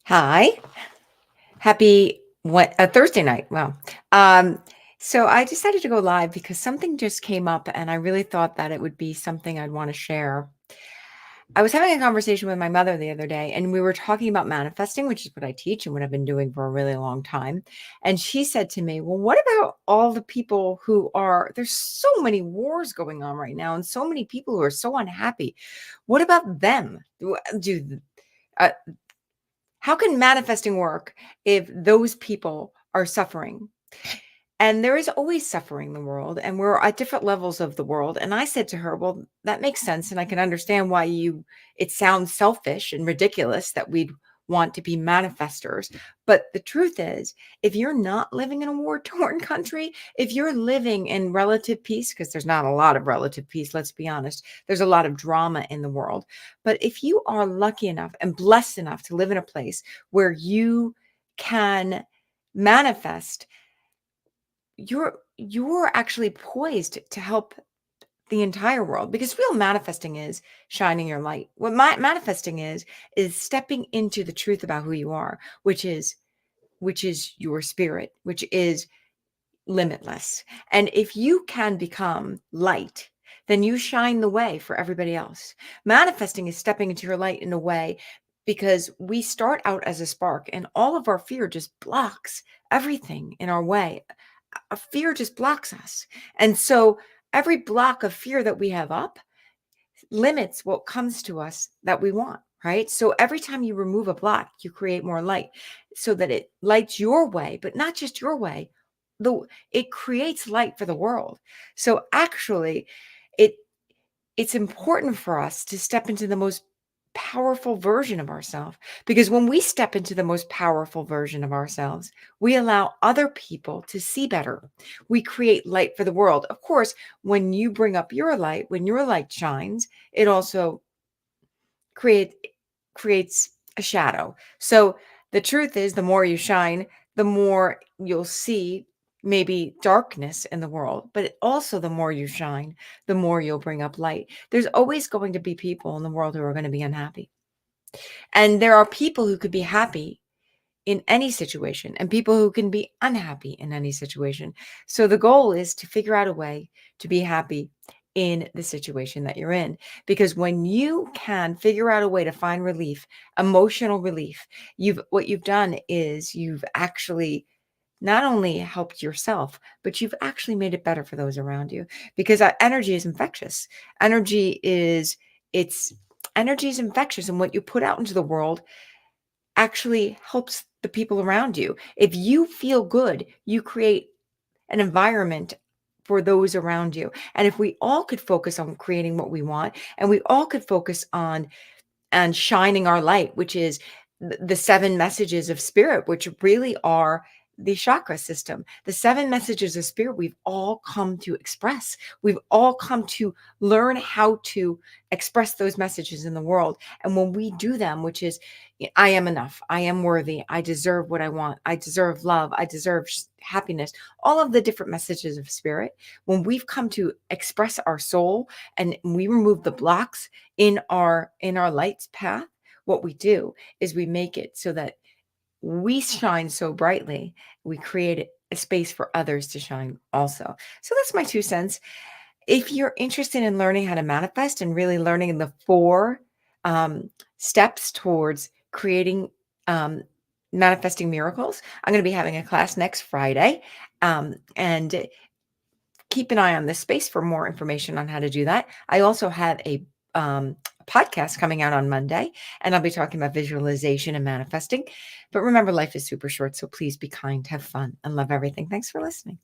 Hi. Happy what Thursday night. Wow. Um, so I decided to go live because something just came up and I really thought that it would be something I'd want to share. I was having a conversation with my mother the other day and we were talking about manifesting, which is what I teach and what I've been doing for a really long time. And she said to me, "Well, what about all the people who are there's so many wars going on right now and so many people who are so unhappy. What about them? Do uh, how can manifesting work if those people are suffering?" And there is always suffering in the world, and we're at different levels of the world. And I said to her, "Well, that makes sense. And I can understand why it sounds selfish and ridiculous that we'd want to be manifestors. But the truth is, if you're not living in a war torn country, if you're living in relative peace, because there's not a lot of relative peace, let's be honest, there's a lot of drama in the world. But if you are lucky enough and blessed enough to live in a place where you can manifest, you're actually poised to help the entire world, because real manifesting is shining your light. What manifesting is stepping into the truth about who you are, which is your spirit, which is limitless. And if you can become light, then you shine the way for everybody else. Manifesting is stepping into your light in a way, because we start out as a spark and all of our fear just blocks everything in our way. A fear just blocks us. And so every block of fear that we have up limits what comes to us that we want, right? So every time you remove a block, you create more light so that it lights your way, but not just your way. It creates light for the world. So actually, it it's important for us to step into the most powerful version of ourselves, because when we step into the most powerful version of ourselves, we allow other people to see better. We create light for the world. Of course, when you bring up your light, when your light shines, it also create creates a shadow. So the truth is, the more you shine, the more you'll see maybe darkness in the world, but also the more you shine, the more you'll bring up light. There's always going to be people in the world who are going to be unhappy. And there are people who could be happy in any situation and people who can be unhappy in any situation. So the goal is to figure out a way to be happy in the situation that you're in. Because when you can figure out a way to find relief, emotional relief, what you've done is you've actually not only helped yourself, but you've actually made it better for those around you, because energy is infectious. Energy is it's energy is infectious, and what you put out into the world actually helps the people around you. If you feel good, you create an environment for those around you. And if we all could focus on creating what we want, and we all could focus on and shining our light, which is the seven messages of spirit, which really are the chakra system. The seven messages of spirit we've all come to express. We've all come to learn how to express those messages in the world. And when we do them, which is, I am enough, I am worthy, I deserve what I want, I deserve love, I deserve happiness, all of the different messages of spirit, when we've come to express our soul and we remove the blocks in our light's path, what we do is we make it so that we shine so brightly, we create a space for others to shine also. So that's my 2 cents. If you're interested in learning how to manifest and really learning the 4 steps towards creating, manifesting miracles, I'm gonna be having a class next Friday, and keep an eye on this space for more information on how to do that. I also have podcast coming out on Monday, and I'll be talking about visualization and manifesting. But remember, life is super short, so please be kind, have fun, and love everything. Thanks for listening.